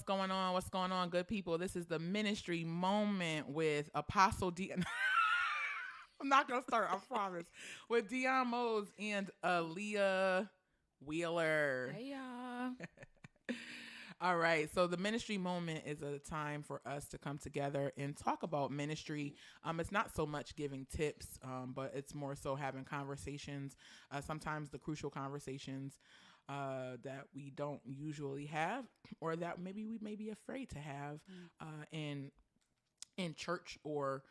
going on? What's going on, good people? This is the ministry moment with Apostle Deon. I'm not gonna start, I promise. With Deon Mose and Alia Wheeler. Hey y'all. All right, so the ministry moment is a time for us to come together and talk about ministry. It's not so much giving tips, but it's more so having conversations. Sometimes the crucial conversations that we don't usually have, or that maybe we may be afraid to have in church or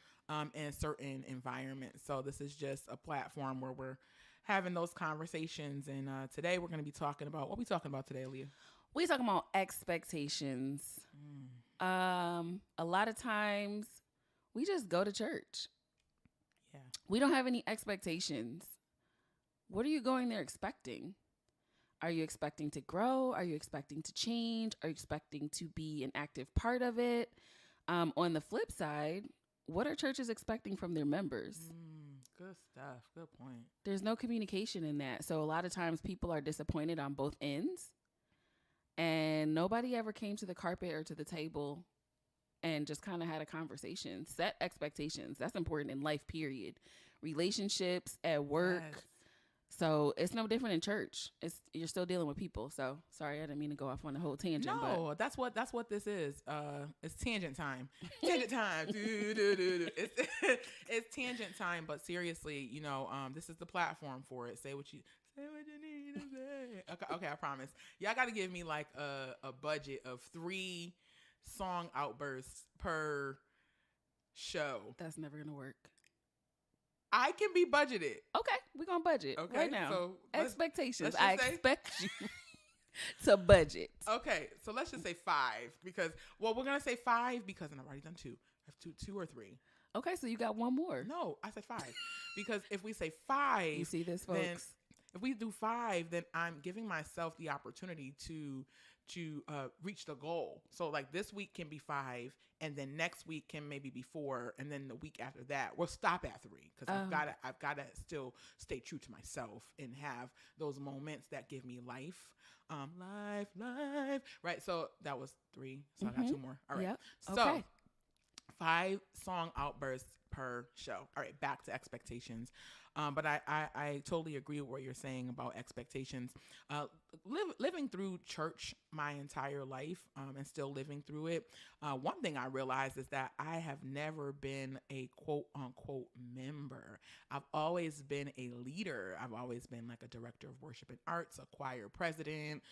in certain environments. So this is just a platform where we're having those conversations. And today we're going to be talking about, what are we talking about today, Leah? We talking about expectations. A lot of times we just go to church. Yeah. We don't have any expectations. What are you going there expecting? Are you expecting to grow? Are you expecting to change? Are you expecting to be an active part of it? On the flip side, what are churches expecting from their members? Good stuff. Good point. There's no communication in that. So a lot of times people are disappointed on both ends. And nobody ever came to the carpet or to the table and just kind of had a conversation. Set expectations. That's important in life, period. Relationships, at work. Yes. So it's no different in church. You're still dealing with people. So sorry, I didn't mean to go off on the whole tangent. No, but that's what this is. It's tangent time. Tangent time. It's tangent time. But seriously, this is the platform for it. Say what you need to say. Okay, I promise. Y'all got to give me like a budget of 3 song outbursts per show. that's never gonna work. I can be budgeted. Okay, we're gonna budget right now. So Expectations. let's I just say- expect you to budget. Okay, so let's just say 5 because we're gonna say 5 because I've already done 2. I have two or 3. Okay, so you got one more. No, I said 5 because if we say 5, You see this, then folks? if we do 5, then I'm giving myself the opportunity to reach the goal. So like this week can be 5, and then next week can maybe be 4, and then the week after that we'll stop at 3 because I've gotta still stay true to myself and have those moments that give me life. Life. Right. So that was 3. So I got 2 more. All right. Yep. So Okay. 5 song outbursts per show. All right, back to expectations. But I totally agree with what you're saying about expectations. Living through church my entire life and still living through it, one thing I realized is that I have never been a quote unquote member. I've always been a leader. I've always been like a director of worship and arts, a choir president,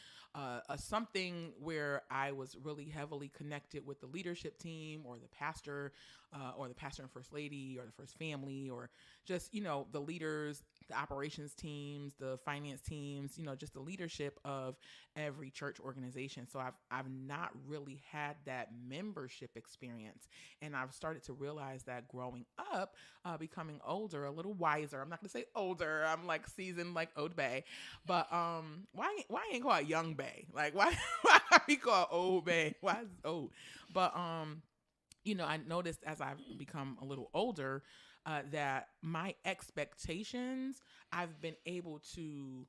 something where I was really heavily connected with the leadership team or the pastor and first lady or the first family or just, the leaders, the operations teams, the finance teams, just the leadership of every church organization. So I've not really had that membership experience. And I've started to realize that growing up, becoming older, a little wiser. I'm not going to say older. I'm like seasoned like Old Bay. But why ain't called Young Bay? Like why are we called Old Bay? Why is it old? But I noticed as I've become a little older that my expectations, I've been able to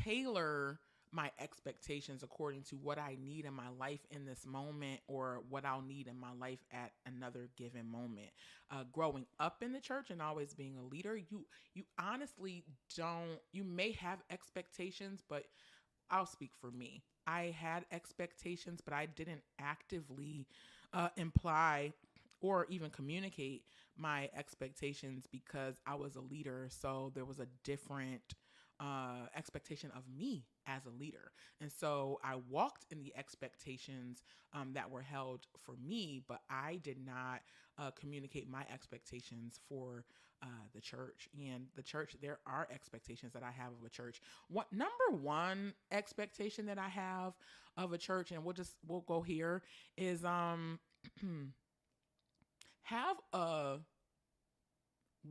tailor my expectations according to what I need in my life in this moment or what I'll need in my life at another given moment. Growing up in the church and always being a leader, you honestly don't, you may have expectations, but I'll speak for me. I had expectations, but I didn't actively imply or even communicate my expectations because I was a leader. So there was a different expectation of me as a leader. And so I walked in the expectations that were held for me, but I did not communicate my expectations for the church. And the church, there are expectations that I have of a church. Number one expectation that I have of a church, and we'll go here, is have a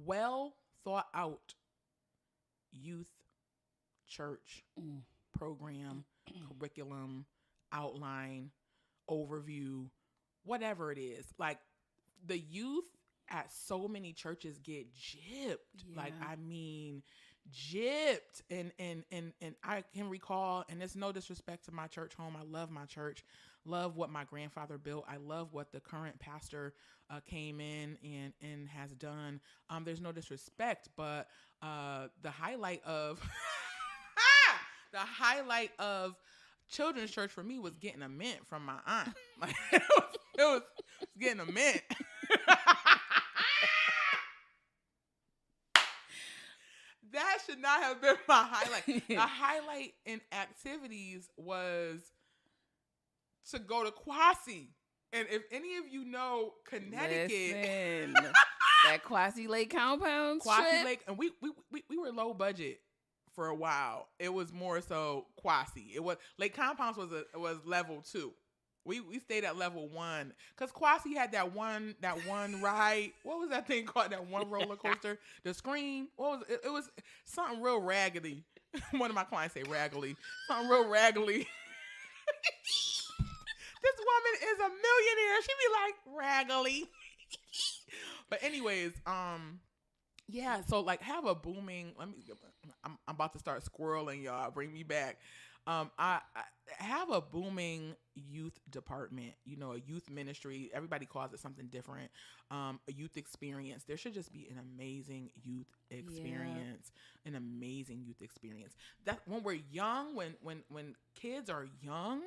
well thought out youth church program, curriculum, outline, overview, whatever it is. Like the youth at so many churches get gypped. Yeah. Like, I mean, gypped. And I can recall, and it's no disrespect to my church home. I love my church. love what my grandfather built. I love what the current pastor came in and has done. There's no disrespect, but the highlight of the highlight of children's church for me was getting a mint from my aunt. Like it was getting a mint. That should not have been my highlight. The highlight in activities was to go to Kwasi. And if any of you know Connecticut, Listen, that Kwasi Lake compound Kwasi trip. Lake, and we were low budget for a while. It was more so Kwasi. It was Lake Compounds was level 2. We stayed at level 1 because Kwasi had that one ride. What was that thing called? That one roller coaster, the Scream. What was it? It was something real raggedy. One of my clients say raggedy. Something real raggedy. This woman is a millionaire. She be like raggedy. But anyways, yeah. So like, have a booming. I'm about to start squirreling, y'all. Bring me back. I have a booming youth department, you know, a youth ministry. Everybody calls it something different. A youth experience. There should just be an amazing youth experience, an amazing youth experience. That when we're young, when kids are young,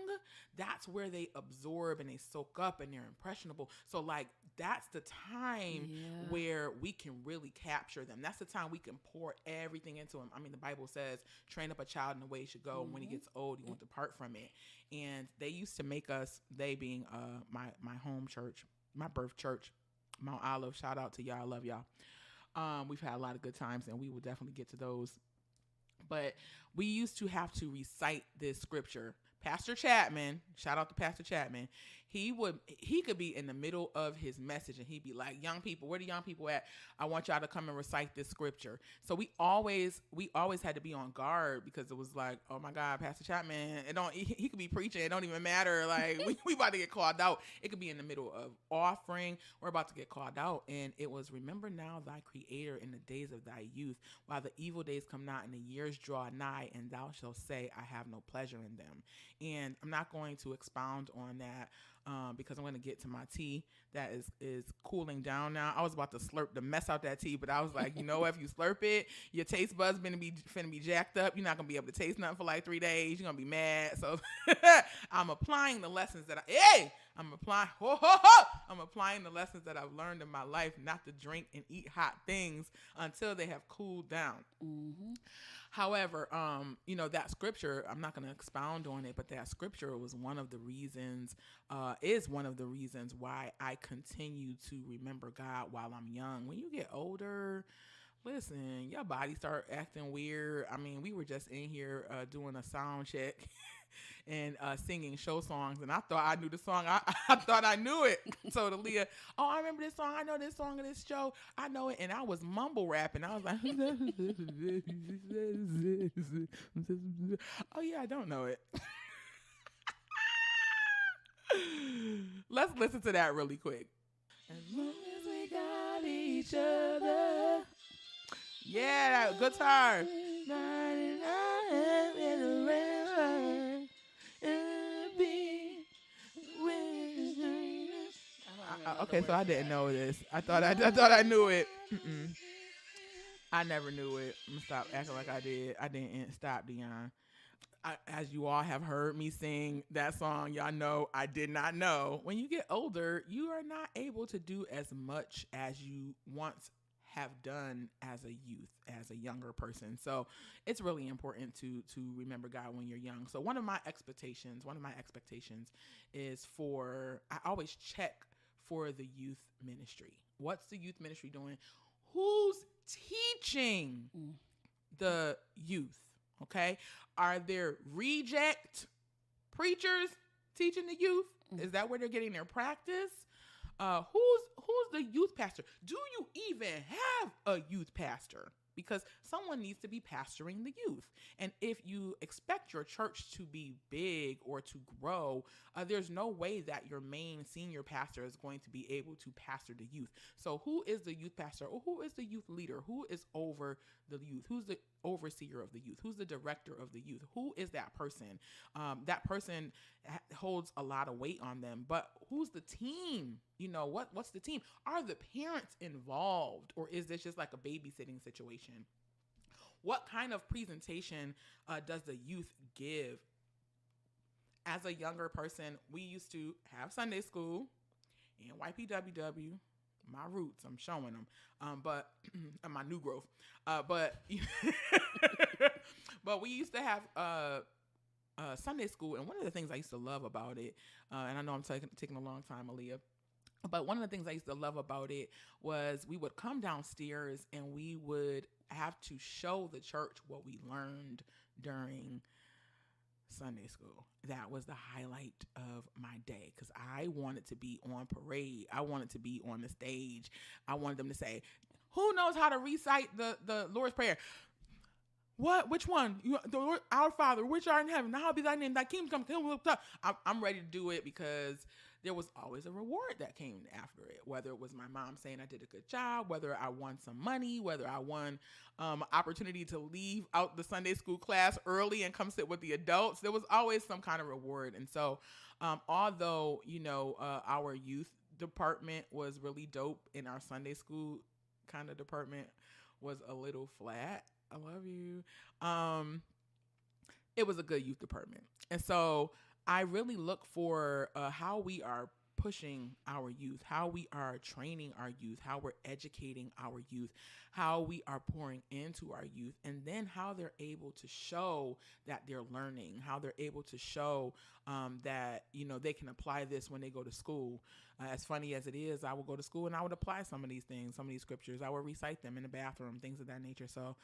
that's where they absorb and they soak up and they're impressionable. So like, that's the time where we can really capture them. That's the time we can pour everything into them. I mean, the Bible says, train up a child in the way he should go. And when he gets old, he won't depart from it. And they used to make us, they being my home church, my birth church, Mount Olive. Shout out to y'all. I love y'all. We've had a lot of good times and we will definitely get to those. But we used to have to recite this scripture. Pastor Chapman, shout out to Pastor Chapman. He could be in the middle of his message and he'd be like, young people, where the young people at? I want y'all to come and recite this scripture. So we always had to be on guard because it was like, oh my God, Pastor Chapman, he could be preaching. It don't even matter. Like we about to get called out. It could be in the middle of offering. We're about to get called out. And it was, remember now thy creator in the days of thy youth, while the evil days come not and the years draw nigh, and thou shalt say, I have no pleasure in them. And I'm not going to expound on that because I'm going to get to my tea that is cooling down now. I was about to slurp the mess out that tea, but I was like, you know, if you slurp it, your taste buds finna be jacked up. You're not going to be able to taste nothing for like 3 days. You're going to be mad. So I'm applying the lessons that I'm applying the lessons that I've learned in my life, not to drink and eat hot things until they have cooled down. Mm-hmm. However, you know, that scripture, I'm not going to expound on it, but that scripture was one of the reasons, is one of the reasons why I continue to remember God while I'm young. When you get older, listen, your body start acting weird. I mean, we were just in here doing a sound check and singing show songs, and I thought I knew the song. I thought I knew it. So to Leah, oh, I remember this song. I know this song in this show. I know it. And I was mumble rapping. I was like, oh yeah, I don't know it. Let's listen to that really quick. As long as we got each other. Yeah, that guitar. Okay, so I didn't know this. I thought I knew it. Mm-mm. I never knew it. I'm gonna stop acting like I did. I didn't. Stop, Deon. As you all have heard me sing that song, y'all know I did not know. When you get older, you are not able to do as much as you once have done as a youth, as a younger person. So it's really important to remember God when you're young. So one of my expectations is I always check for the youth ministry. What's the youth ministry doing? Who's teaching the youth? Okay. Are there reject preachers teaching the youth? Is that where they're getting their practice? Who's the youth pastor? Do you even have a youth pastor? because someone needs to be pastoring the youth. And if you expect your church to be big or to grow, there's no way that your main senior pastor is going to be able to pastor the youth. So who is the youth pastor, or who is the youth leader? Who is over the youth? Who's the overseer of the youth? Who's the director of the youth? Who is that person? That person holds a lot of weight on them. But who's the team? What's the team? Are the parents involved, or is this just like a babysitting situation? What kind of presentation does the youth give? As a younger person, we used to have Sunday school and YPWW. My roots, I'm showing them, but my new growth. But but we used to have Sunday school, and one of the things I used to love about it, and I know I'm taking a long time, Aaliyah, but one of the things I used to love about it was we would come downstairs and we would have to show the church what we learned during Sunday school. That was the highlight of my day, because I wanted to be on parade. I wanted to be on the stage. I wanted them to say, who knows how to recite the Lord's Prayer? What? Which one? The Lord, our Father, which art in heaven, hallowed be thy name, thy kingdom come. I'm ready to do it, because there was always a reward that came after it, whether it was my mom saying I did a good job, whether I won some money, whether I won opportunity to leave out the Sunday school class early and come sit with the adults. There was always some kind of reward. And so although, our youth department was really dope, and our Sunday school kind of department was a little flat, I love you, it was a good youth department. And so I really look for how we are pushing our youth, how we are training our youth, how we're educating our youth, how we are pouring into our youth, and then how they're able to show that they're learning, how they're able to show that, they can apply this when they go to school. As funny as it is, I would go to school and I would apply some of these things, some of these scriptures. I would recite them in the bathroom, things of that nature. So,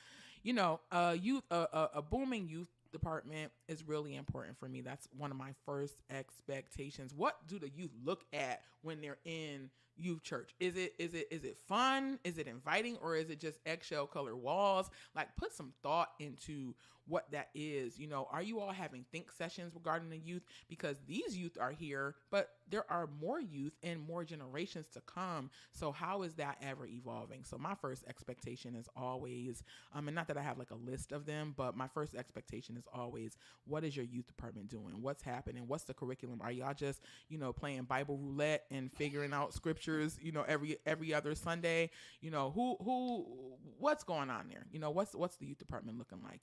a booming youth department is really important for me. That's one of my first expectations. What do the youth look at when they're in youth church? Is it fun? Is it inviting? Or is it just eggshell colored walls? Like, put some thought into what that is. Are you all having think sessions regarding the youth? Because these youth are here, but there are more youth and more generations to come. So how is that ever evolving? So my first expectation is always, and not that I have like a list of them, but my first expectation is always, what is your youth department doing? What's happening? What's the curriculum? Are y'all just, playing Bible roulette and figuring out scriptures, every other Sunday? What's going on there? What's the youth department looking like?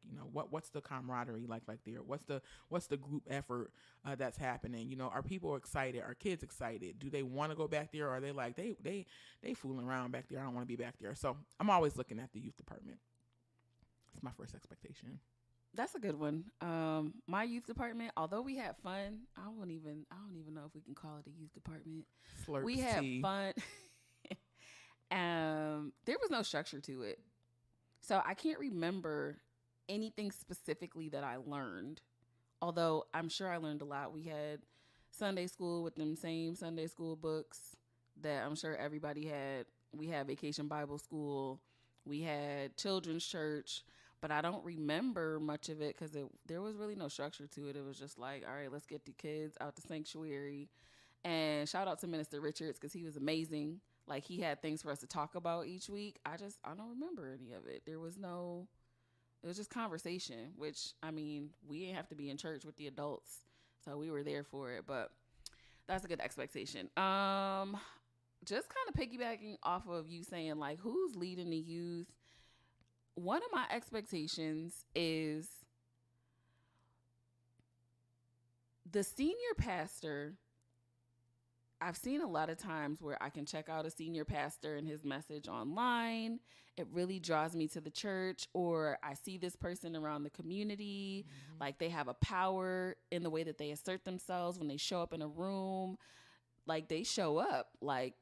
What's the camaraderie like there? What's the group effort that's happening? Are people excited? Are kids excited? Do they want to go back there? Or are they like, they fooling around back there? I don't want to be back there. So I'm always looking at the youth department. That's my first expectation. That's a good one. My youth department, although we had fun, I don't even know if we can call it a youth department. Slurp we had tea. fun. There was no structure to it. So I can't remember anything specifically that I learned, although I'm sure I learned a lot. We had Sunday school with them same Sunday school books that I'm sure everybody had. We had Vacation Bible School. We had children's church, but I don't remember much of it because there was really no structure to it. It was just like, all right, let's get the kids out the sanctuary. And shout out to Minister Richards, because he was amazing. Like, he had things for us to talk about each week. I don't remember any of it. It was just conversation, which, we didn't have to be in church with the adults, so we were there for it. But that's a good expectation. Just kind of piggybacking off of you saying, like, who's leading the youth? One of my expectations is the senior pastor. I've seen a lot of times where I can check out a senior pastor and his message online. It really draws me to the church, or I see this person around the community. Mm-hmm. Like, they have a power in the way that they assert themselves when they show up in a room. Like, they show up. Like,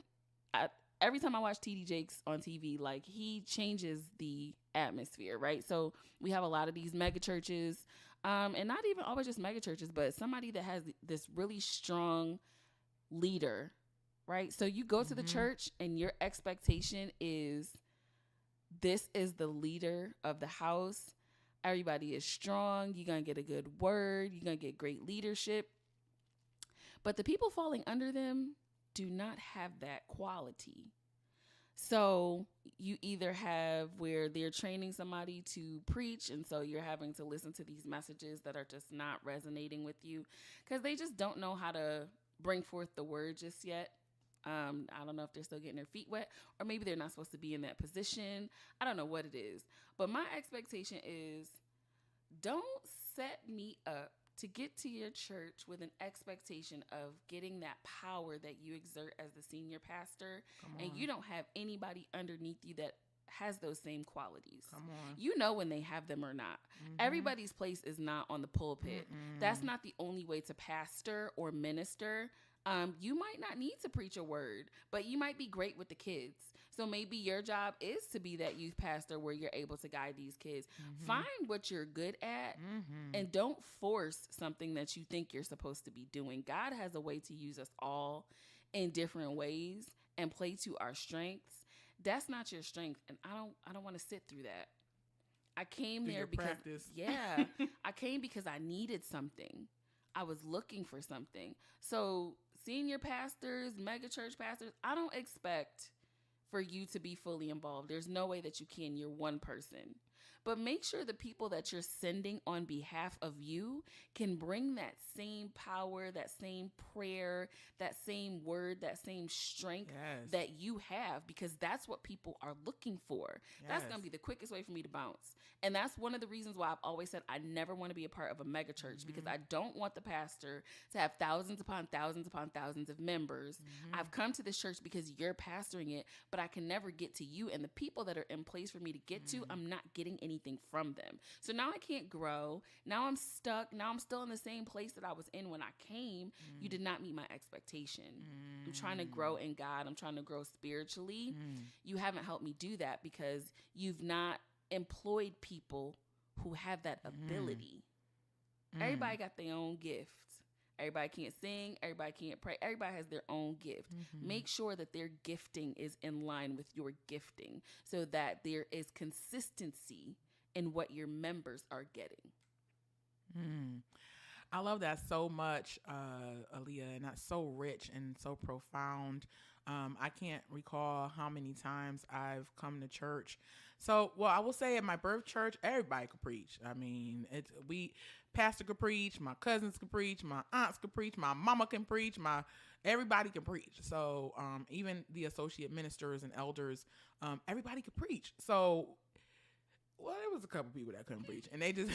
every time I watch TD Jakes on TV, like, he changes the atmosphere, right? So we have a lot of these mega churches, and not even always just mega churches, but somebody that has this really strong leader, right? So you go to the church and your expectation is this is the leader of the house. Everybody is strong. You're going to get a good word. You're going to get great leadership. But the people falling under them do not have that quality. So you either have where they're training somebody to preach, and so you're having to listen to these messages that are just not resonating with you because they just don't know how to bring forth the word just yet. I don't know if they're still getting their feet wet, or maybe they're not supposed to be in that position. I don't know what it is. But my expectation is, don't set me up to get to your church with an expectation of getting that power that you exert as the senior pastor, and you don't have anybody underneath you that has those same qualities. Come on. You know when they have them or not. Everybody's place is not on the pulpit. That's not the only way to pastor or minister. You might not need to preach a word, but you might be great with the kids. So maybe your job is to be that youth pastor where you're able to guide these kids. Find what you're good at and don't force something that you think you're supposed to be doing. God has a way to use us all in different ways and play to our strengths. That's not your strength, and I don't want to sit through that. I came there because I came because I needed something. I was looking for something. So senior pastors, mega church pastors, I don't expect for you to be fully involved. There's no way that you can. You're one person. But make sure the people that you're sending on behalf of you can bring that same power, that same prayer, that same word, that same strength that you have, because that's what people are looking for. That's going to be the quickest way for me to bounce. And that's one of the reasons why I've always said I never want to be a part of a mega church, because I don't want the pastor to have thousands upon thousands upon thousands of members. I've come to this church because you're pastoring it, but I can never get to you. And the people that are in place for me to get to, I'm not getting anything from them. So now I can't grow. Now I'm stuck. Now I'm still in the same place that I was in when I came. You did not meet my expectation. I'm trying to grow in God. I'm trying to grow spiritually. You haven't helped me do that because you've not employed people who have that ability. Everybody got their own gift. Everybody can't sing. Everybody can't pray. Everybody has their own gift. Make sure that their gifting is in line with your gifting so that there is consistency in what your members are getting. I love that so much, Aaliyah, and that's so rich and so profound. I can't recall how many times I've come to church. So, well, I will say at my birth church, everybody could preach. I mean, pastor could preach, my cousins could preach, my aunts could preach, my mama can preach, everybody can preach. So, even the associate ministers and elders, everybody could preach. So, well, there was a couple people that couldn't preach, and they just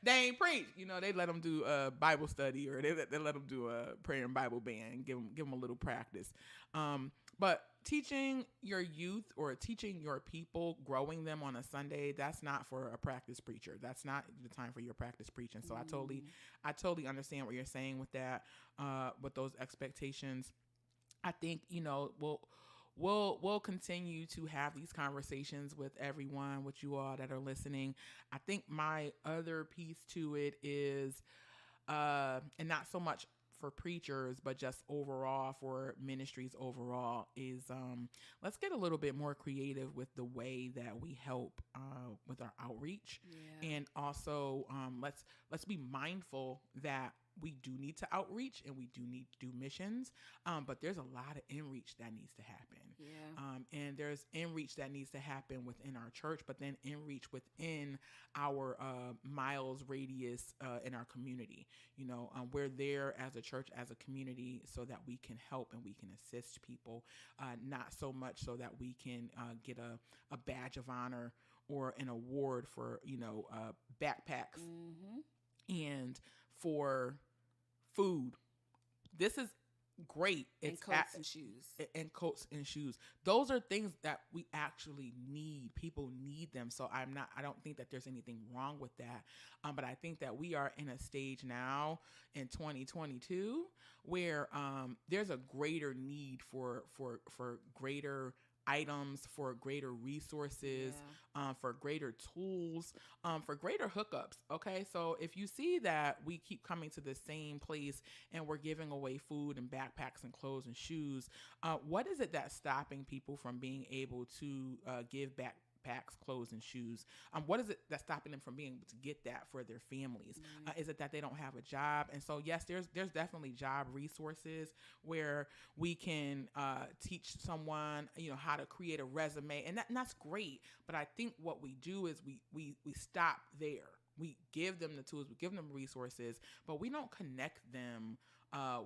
they ain't preach. You know, they let them do a Bible study, or they let them do a prayer and Bible band, give them a little practice. But teaching your youth or teaching your people, growing them on a Sunday, that's not for a practice preacher. That's not the time for your practice preaching. So I totally understand what you're saying with that, with those expectations. I think, we'll continue to have these conversations with everyone, with you all that are listening. I think my other piece to it is, and not so much for preachers, but just overall for ministries overall, is let's get a little bit more creative with the way that we help with our outreach. And also let's be mindful that we do need to outreach and we do need to do missions, but there's a lot of in-reach that needs to happen. And there's in-reach that needs to happen within our church, but then in-reach within our miles radius in our community. We're there as a church, as a community, so that we can help and we can assist people, not so much so that we can get a badge of honor or an award for, backpacks and for food. This is great. It's coats and shoes. And coats and shoes. Those are things that we actually need. People need them. So I don't think that there's anything wrong with that. But I think that we are in a stage now in 2022 where there's a greater need for greater items, for greater resources, for greater tools, for greater hookups. Okay. So if you see that we keep coming to the same place and we're giving away food and backpacks and clothes and shoes, what is it that's stopping people from being able to give back backpacks, clothes, and shoes. What is it that's stopping them from being able to get that for their families? Is it that they don't have a job? And so, yes, there's definitely job resources where we can teach someone, how to create a resume, and that's great. But I think what we do is we stop there. We give them the tools, we give them resources, but we don't connect them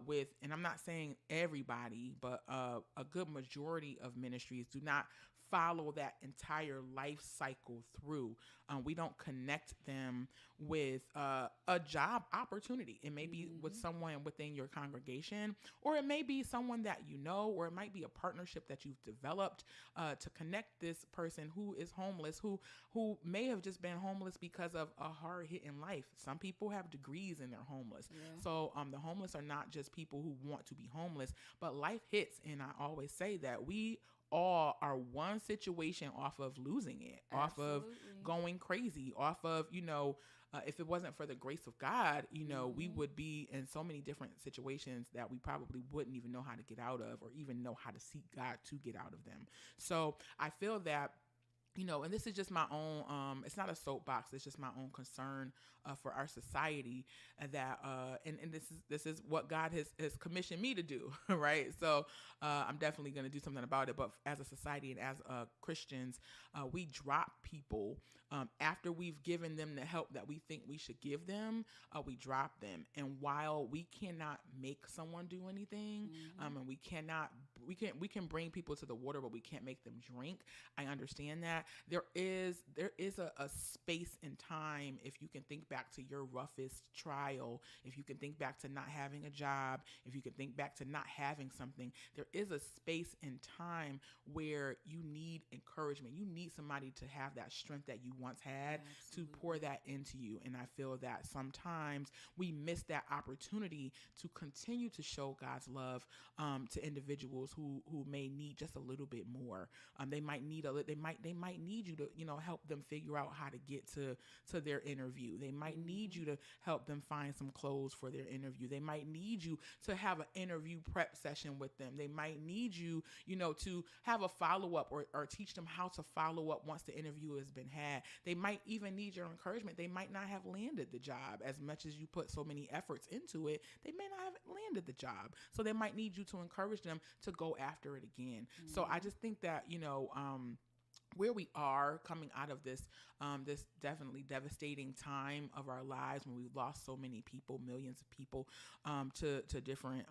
with, and I'm not saying everybody, but a good majority of ministries do not follow that entire life cycle through. We don't connect them with a job opportunity. It may be with someone within your congregation, or it may be someone that you know, or it might be a partnership that you've developed to connect this person who is homeless, who may have just been homeless because of a hard hit in life. Some people have degrees and they're homeless. Yeah. So the homeless are not just people who want to be homeless, but life hits. And I always say that we all are one situation off of losing it, off of going crazy, off of, if it wasn't for the grace of God, we would be in so many different situations that we probably wouldn't even know how to get out of, or even know how to seek God to get out of them. So I feel that, and this is just my own, it's not a soapbox, it's just my own concern for our society, that, and this is what God has commissioned me to do, right? So I'm definitely going to do something about it. But as a society and as Christians, we drop people after we've given them the help that we think we should give them. We drop them, and while we cannot make someone do anything, and we can bring people to the water, but we can't make them drink. I understand that there is a space in time. If you can think back to your roughest trial, if you can think back to not having a job, if you can think back to not having something, there is a space in time where you need encouragement. You need somebody to have that strength that you once had. Absolutely. To pour that into you. And I feel that sometimes we miss that opportunity to continue to show God's love to individuals who may need just a little bit more. They might need they might need you to help them figure out how to get to their interview. They might need you to help them find some clothes for their interview. They might need you to have an interview prep session with them. They might need you to have a follow-up, or teach them how to follow up once the interview has been had. They might even need your encouragement. They might not have landed the job as much as you put so many efforts into it. They may not have landed the job. So they might need you to encourage them to go after it again. So I just think that, where we are coming out of this definitely devastating time of our lives, when we've lost so many people, millions of people, to different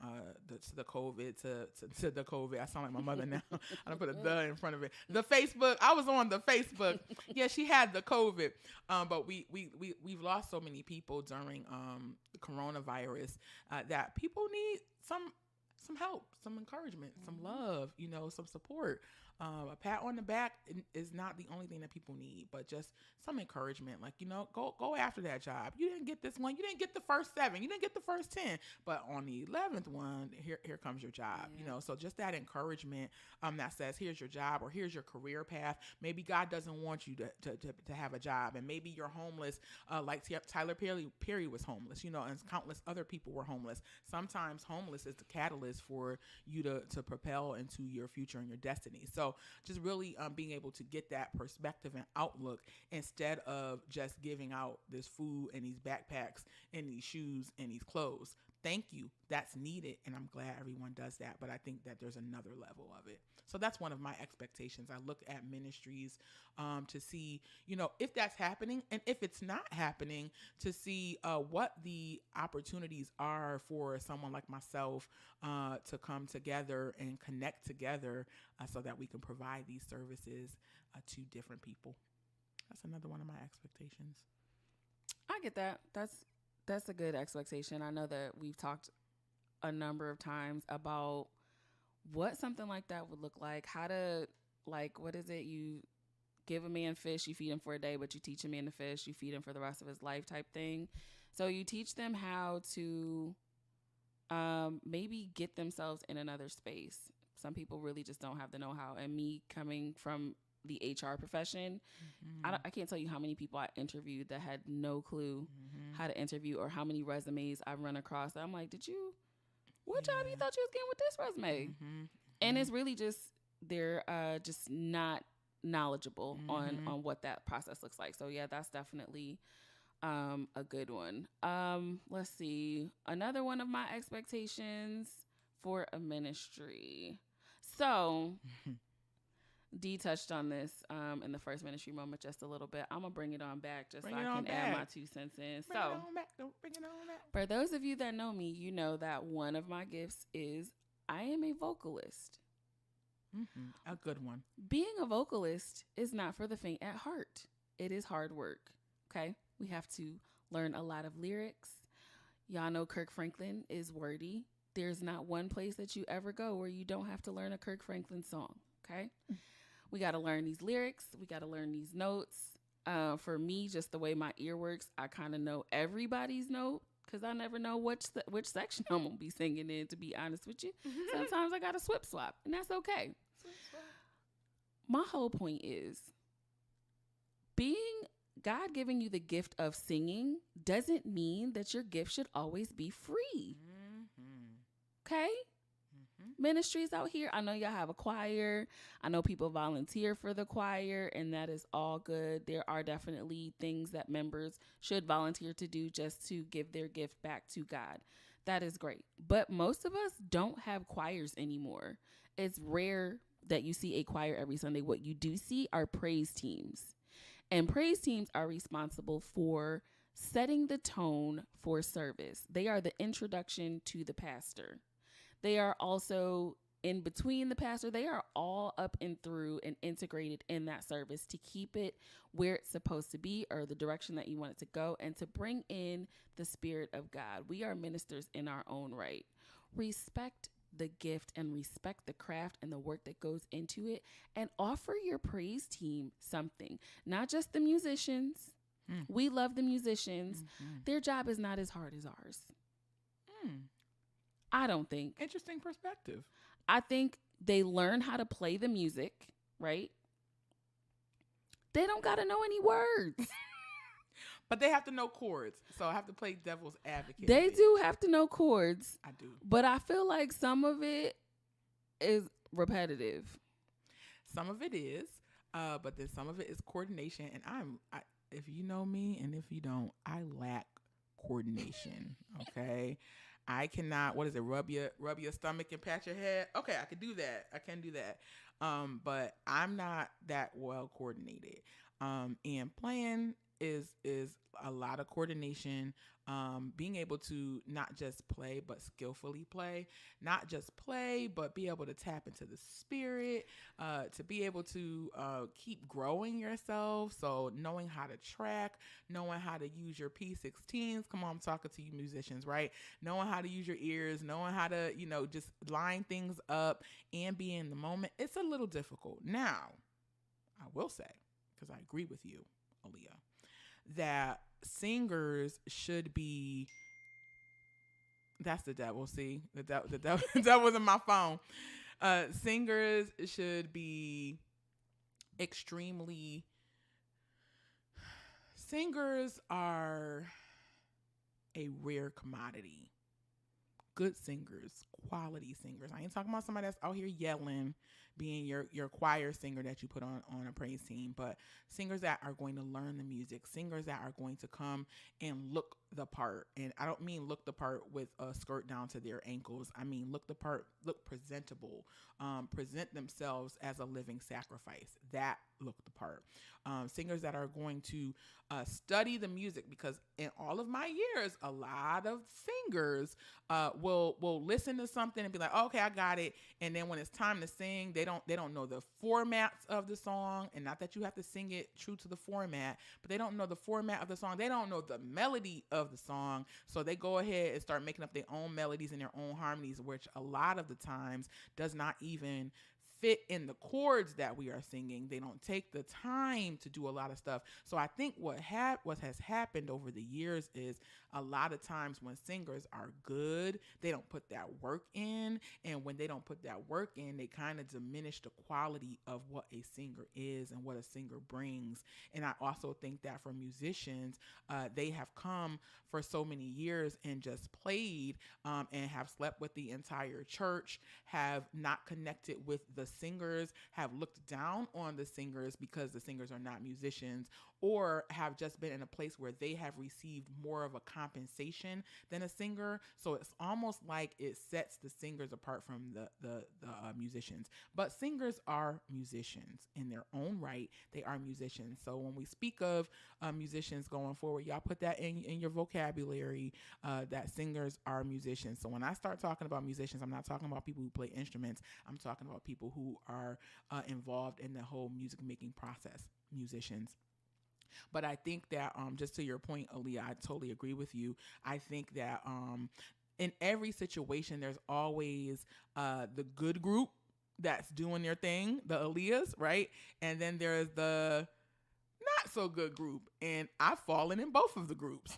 to the COVID, to the COVID. I sound like my mother now. I don't put a "the" in front of it. The Facebook. I was on the Facebook. Yeah, she had the COVID. But we've lost so many people during the coronavirus that people need some help, some encouragement, some love, some support. A pat on the back is not the only thing that people need, but just some encouragement. Like, go after that job. You didn't get this one. You didn't get the first 7. You didn't get the first 10. But on the 11th one, here comes your job. Yeah. So just that encouragement that says, here's your job, or here's your career path. Maybe God doesn't want you to have a job, and maybe you're homeless, like Tyler Perry was homeless, and countless other people were homeless. Sometimes homeless is the catalyst for you to propel into your future and your destiny. So just really being able to get that perspective and outlook, instead of just giving out this food and these backpacks and these shoes and these clothes. Thank you. That's needed. And I'm glad everyone does that. But I think that there's another level of it. So that's one of my expectations. I look at ministries to see, if that's happening, and if it's not happening, to see what the opportunities are for someone like myself to come together and connect together so that we can provide these services to different people. That's another one of my expectations. I get that. That's a good expectation. I know that we've talked a number of times about what something like that would look like. How to, what is it? You give a man fish, you feed him for a day, but you teach a man to fish, you feed him for the rest of his life type thing. So you teach them how to maybe get themselves in another space. Some people really just don't have the know-how. And me coming from the HR profession, I can't tell you how many people I interviewed that had no clue how to interview, or how many resumes I've run across. I'm like, what job you thought you was getting with this resume? And it's really just, they're just not knowledgeable Mm-hmm. on what that process looks like. So yeah, that's definitely a good one. Let's see. Another one of my expectations for a ministry. So D touched on this in the first ministry moment just a little bit. I'm gonna bring it on back just Bring so it I on can add my back. 2 cents in. Bring it So on back. Don't bring it on back. for those of you that know me, you know that one of my gifts is I am a vocalist. Mm-hmm. A good one. Being a vocalist is not for the faint at heart. It is hard work. Okay, we have to learn a lot of lyrics. Y'all know Kirk Franklin is wordy. There's not one place that you ever go where you don't have to learn a Kirk Franklin song. Okay, we got to learn these lyrics. We got to learn these notes. For me, just the way my ear works, I kind of know everybody's note because I never know which section I'm gonna be singing in. To be honest with you, sometimes I got to swap, and that's okay. My whole point is being God giving you the gift of singing doesn't mean that your gift should always be free. Mm-hmm. Okay? Mm-hmm. Ministries out here, I know y'all have a choir. I know people volunteer for the choir, and that is all good. There are definitely things that members should volunteer to do just to give their gift back to God. That is great. But most of us don't have choirs anymore. It's rare that you see a choir every Sunday. What you do see are praise teams. And praise teams are responsible for setting the tone for service. They are the introduction to the pastor. They are also in between the pastor. They are all up and through and integrated in that service to keep it where it's supposed to be or the direction that you want it to go and to bring in the Spirit of God. We are ministers in our own right. Respect the gift and respect the craft and the work that goes into it and offer your praise team something, not just the musicians. We love the musicians. Mm-hmm. Their job is not as hard as ours. Mm. I don't think. Interesting perspective. I think they learn how to play the music, right? They don't got to know any words. But they have to know chords. So I have to play devil's advocate. They do have to know chords. I do. But I feel like some of it is repetitive. Some of it is. But then some of it is coordination. And if you know me and if you don't, I lack coordination. Okay. I cannot, what is it, rub your stomach and pat your head? Okay, I can do that. I can do that. But I'm not that well coordinated. And playing is a lot of coordination. Being able to not just play, but skillfully play. Not just play, but be able to tap into the spirit, to be able to keep growing yourself. So knowing how to track, knowing how to use your P16s. Come on, I'm talking to you musicians, right? Knowing how to use your ears, knowing how to, just line things up and be in the moment. It's a little difficult. Now, I will say, because I agree with you, Aaliyah, that singers should be, that's the devil, see? The devil was in my phone. Singers should be singers are a rare commodity. Good singers, quality singers. I ain't talking about somebody that's out here yelling, being your choir singer that you put on a praise team, but singers that are going to learn the music, singers that are going to come and look the part. And I don't mean look the part with a skirt down to their ankles. I mean look the part, look presentable, present themselves as a living sacrifice. That look the part. Singers that are going to study the music, because in all of my years, a lot of singers will listen to something and be like, oh, okay, I got it. And then when it's time to sing, they don't know the formats of the song. And not that you have to sing it true to the format, but they don't know the format of the song. They don't know the melody of the song. So they go ahead and start making up their own melodies and their own harmonies, which a lot of the times does not even fit in the chords that we are singing. They don't take the time to do a lot of stuff. So I think what has happened over the years is a lot of times when singers are good, they don't put that work in. And when they don't put that work in, they kind of diminish the quality of what a singer is and what a singer brings. And I also think that for musicians, they have come for so many years and just played and have slept with the entire church, have not connected with the singers, have looked down on the singers because the singers are not musicians, or have just been in a place where they have received more of a compensation than a singer. So it's almost like it sets the singers apart from the musicians. But singers are musicians in their own right. They are musicians. So when we speak of musicians going forward, y'all put that in your vocabulary, that singers are musicians. So when I start talking about musicians, I'm not talking about people who play instruments. I'm talking about people who are involved in the whole music making process, musicians. But I think that just to your point, Aaliyah, I totally agree with you. I think that in every situation, there's always the good group that's doing their thing, the Aaliyahs, right? And then there's the not so good group, and I've fallen in both of the groups.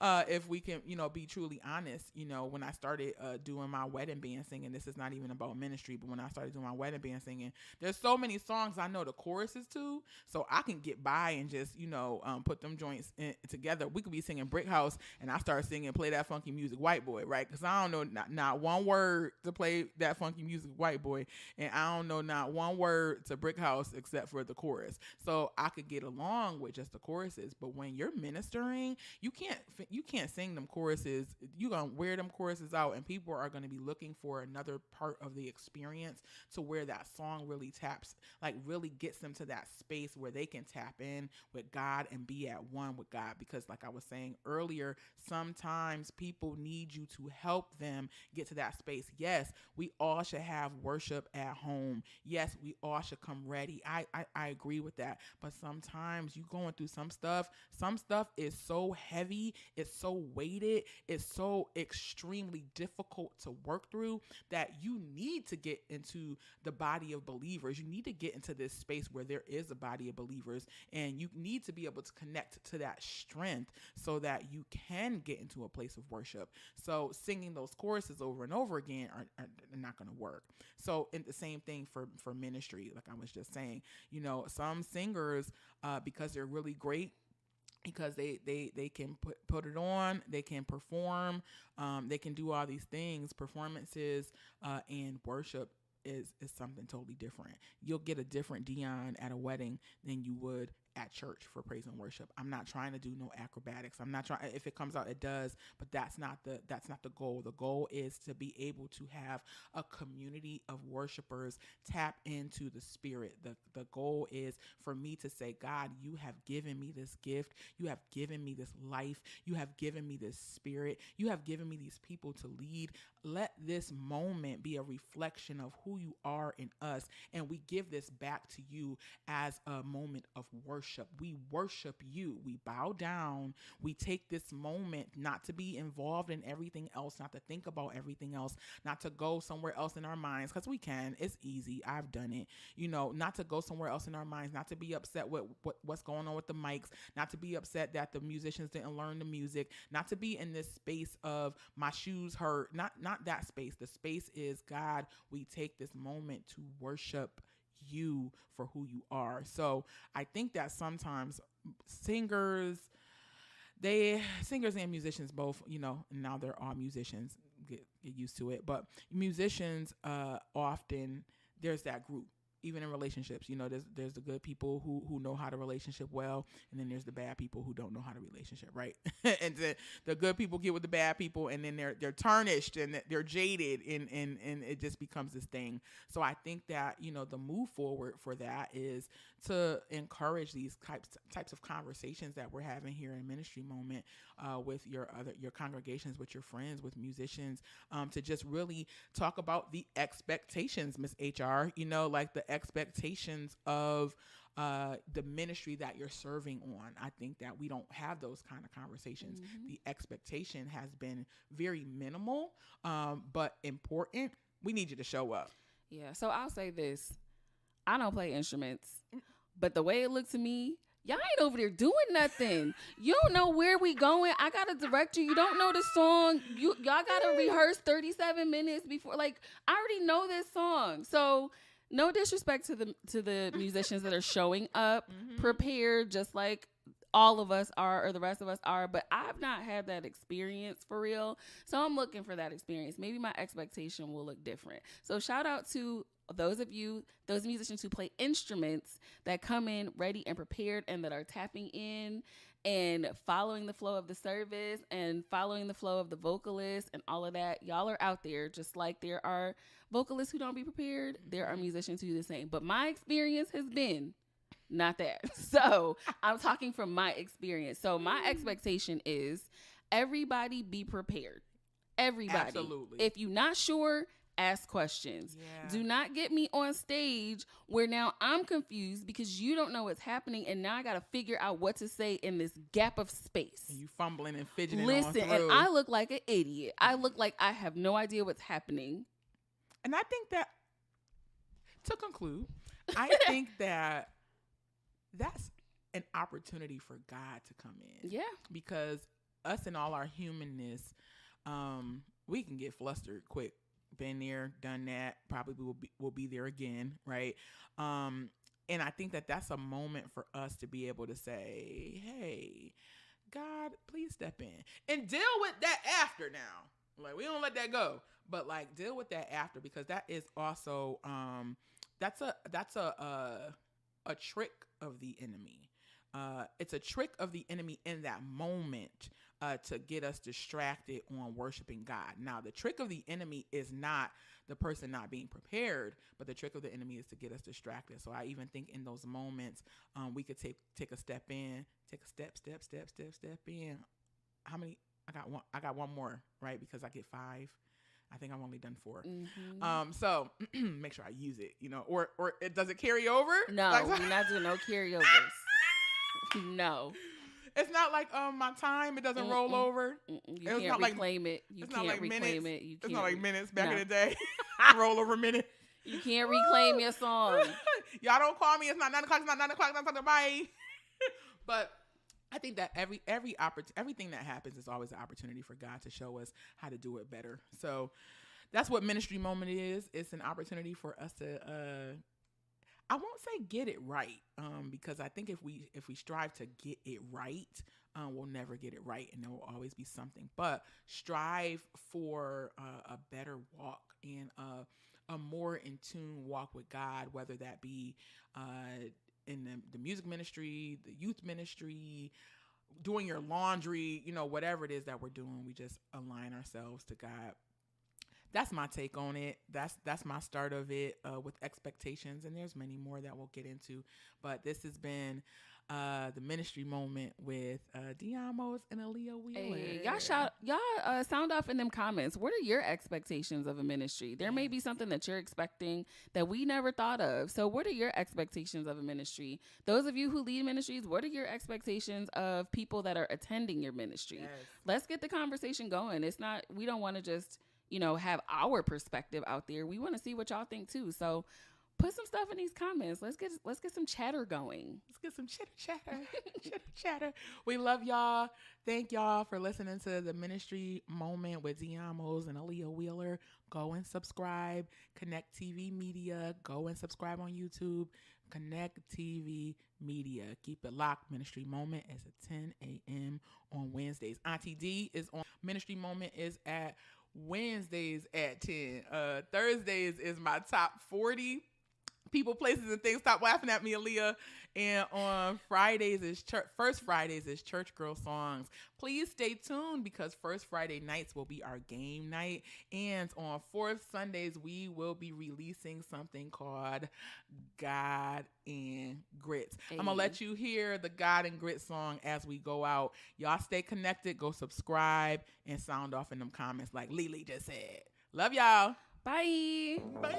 If we can, be truly honest, when I started doing my wedding band singing, this is not even about ministry, but when I started doing my wedding band singing, there's so many songs I know the choruses to, so I can get by and just, put them joints together. We could be singing Brick House, and I start singing Play That Funky Music, White Boy, right? Because I don't know not one word to Play That Funky Music, White Boy, and I don't know not one word to Brick House except for the chorus. So I could get along with just the choruses, but when you're ministering, you can't sing them choruses. You're going to wear them choruses out, and people are going to be looking for another part of the experience to where that song really really gets them to that space where they can tap in with God and be at one with God. Because like I was saying earlier, sometimes people need you to help them get to that space. Yes, we all should have worship at home. Yes, we all should come ready. I agree with that. But sometimes you going through some stuff is so heavy, it's so weighted, it's so extremely difficult to work through that you need to get into the body of believers. You need to get into this space where there is a body of believers, and you need to be able to connect to that strength so that you can get into a place of worship. So singing those choruses over and over again are not going to work. So in the same thing for ministry, like I was just saying, some singers, because they're really great, because they can put it on, they can perform, they can do all these things, performances, and worship is something totally different. You'll get a different Deon at a wedding than you would at church for praise and worship. I'm not trying to do no acrobatics. I'm not trying, if it comes out, it does, but that's not the goal. The goal is to be able to have a community of worshipers tap into the spirit. The goal is for me to say, God, you have given me this gift. You have given me this life. You have given me this spirit. You have given me these people to lead. Let this moment be a reflection of who you are in us. And we give this back to you as a moment of worship. We worship you. We bow down. We take this moment not to be involved in everything else, not to think about everything else, not to go somewhere else in our minds, because we can. It's easy. I've done it. Not to go somewhere else in our minds, not to be upset with what's going on with the mics, not to be upset that the musicians didn't learn the music, not to be in this space of my shoes hurt, not that space. The space is, God, we take this moment to worship you for who you are. So I think that sometimes singers and musicians both, now they're all musicians, get used to it, but musicians often, there's that group. Even in relationships, there's the good people who know how to relationship well, and then there's the bad people who don't know how to relationship, right? And the good people get with the bad people, and then they're tarnished and they're jaded, and it just becomes this thing. So I think that the move forward for that is to encourage these types of conversations that we're having here in Ministry Moment with your congregations, with your friends, with musicians, to just really talk about the expectations, Miss HR. Like the expectations of the ministry that you're serving on. I think that we don't have those kind of conversations. Mm-hmm. The expectation has been very minimal, but important. We need you to show up. Yeah. So I'll say this. I don't play instruments, but the way it looked to me, y'all ain't over there doing nothing. You don't know where we going. I gotta direct you. You don't know the song. Y'all gotta rehearse 37 minutes before. Like, I already know this song. So no disrespect to the musicians that are showing up prepared, just like all of us are, or the rest of us are, but I've not had that experience for real. So I'm looking for that experience. Maybe my expectation will look different. So shout out to those musicians who play instruments that come in ready and prepared and that are tapping in and following the flow of the service and following the flow of the vocalists and all of that. Y'all are out there, just like there are vocalists who don't be prepared. There are musicians who do the same. But my experience has been not that. So I'm talking from my experience. So my expectation is everybody be prepared. Everybody. Absolutely. If you're not sure, ask questions. Yeah. Do not get me on stage where now I'm confused because you don't know what's happening, and now I got to figure out what to say in this gap of space. And you fumbling and fidgeting. Listen, and I look like an idiot. I look like I have no idea what's happening. And I think that, to conclude, I think that that's an opportunity for God to come in. Yeah. Because us and all our humanness, we can get flustered quick. Been there, done that, probably will be there again, right? And I think that that's a moment for us to be able to say, hey, God, please step in and deal with that after now. Like, we don't let that go, but like deal with that after, because that is also that's a trick of the enemy. It's a trick of the enemy in that moment to get us distracted on worshiping God. Now, the trick of the enemy is not the person not being prepared, but the trick of the enemy is to get us distracted. So I even think in those moments, we could take a step in, take a step in. How many? I got one more, right? Because I get 5. I think I've only done 4. Mm-hmm. So make sure I use it, or does it carry over? No, we're not doing no carryovers. No. It's not like my time. It doesn't roll over. You can't reclaim it. You can't reclaim it. It's not like minutes back in the day. Roll over minute. You can't reclaim your song. Y'all don't call me. It's not 9 o'clock. It's not 9 o'clock. It's not bye. But I think that everything that happens is always an opportunity for God to show us how to do it better. So that's what Ministry Moment is. It's an opportunity for us to I won't say get it right, because I think if we strive to get it right, we'll never get it right, and there will always be something. But strive for a better walk and a more in tune walk with God, whether that be in the music ministry, the youth ministry, doing your laundry, whatever it is that we're doing, we just align ourselves to God. That's my take on it. That's my start of it with expectations, and there's many more that we'll get into. But this has been the Ministry Moment with Deon and Alia Wheeler. Hey, y'all sound off in them comments. What are your expectations of a ministry? There may be something that you're expecting that we never thought of. So what are your expectations of a ministry? Those of you who lead ministries, what are your expectations of people that are attending your ministry? Yes. Let's get the conversation going. We don't want to just have our perspective out there. We want to see what y'all think too. So put some stuff in these comments. Let's get some chatter going. Let's get some chitter. We love y'all. Thank y'all for listening to the Ministry Moment with Deon and Alia Wheeler. Go and subscribe. Connect TV Media. Go and subscribe on YouTube. Connect TV Media. Keep it locked. Ministry Moment is at 10 a.m. on Wednesdays. Auntie D is on. Ministry Moment is at Wednesdays at 10. Thursdays is my top 40 people, places, and things. Stop laughing at me, Aaliyah. And on Fridays is First Fridays is Church Girl Songs. Please stay tuned, because First Friday nights will be our game night. And on Fourth Sundays, we will be releasing something called God and Grits. Hey. I'm going to let you hear the God and Grits song as we go out. Y'all stay connected. Go subscribe and sound off in them comments like Lily just said. Love y'all. Bye. Bye.